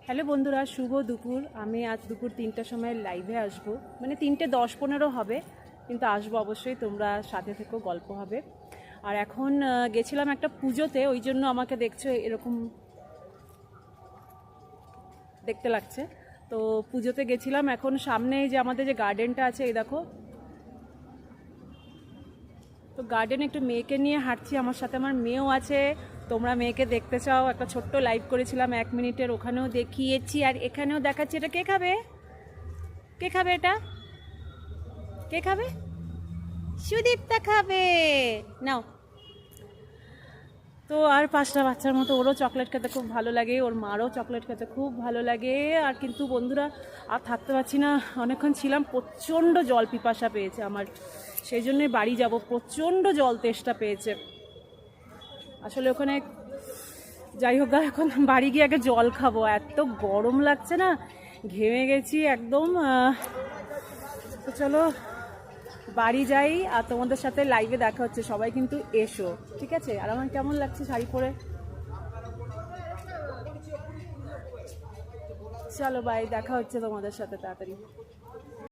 Hello বন্ধুরা, শুভ দুপুর। আমি আজ দুপুর 3টার সময় লাইভে আসব, মানে 3:10-15 হবে, কিন্তু আসবো অবশ্যই। তোমরা সাথে থেকো, গল্প হবে। আর এখন গেছিলাম একটা পুজোতে, ওই জন্য আমাকে দেখছো এরকম দেখতে লাগছে। তো পুজোতে গেছিলাম, এখন সামনে যে আমাদের যে গার্ডেনটা আছে, এই দেখো। তো গার্ডেনে একটু মেয়েকে নিয়ে হাঁটছি, আমার সাথে আমার মেয়েও আছে। তোমরা মেয়েকে দেখতে চাও, একটা ছোট্ট লাইভ করেছিলাম 1 মিনিটের, ওখানেও দেখিয়েছি আর এখানেও দেখাচ্ছি। এটা কে খাবে? কে খাবে এটা? কে খাবে? সুদীপ্তা খাবে। নাও। তো আর 5টা বাচ্চার মতো ওরও চকলেট খেতে খুব ভালো লাগে, ওর মারও চকলেট খেতে খুব ভালো লাগে। আর কিন্তু বন্ধুরা, আর থাকতে পারছি না, অনেকক্ষণ ছিলাম, প্রচণ্ড জল পিপাসা পেয়েছে আমার, সেই জন্যই বাড়ি যাব। প্রচণ্ড জল তেষ্টা পেয়েছে আসলে ওখানে। যাই হোক, এখন বাড়ি গিয়ে আগে জল খাবো, এত গরম লাগছে না, ঘেমে গেছি একদম। তো চলো বাড়ি যাই, আর তোমাদের সাথে লাইভে দেখা হচ্ছে। সবাই কিন্তু এসো, ঠিক আছে? আর আমার কেমন লাগছে শাড়ি পরে? চলো বাই, দেখা হচ্ছে তোমাদের সাথে তাড়াতাড়ি।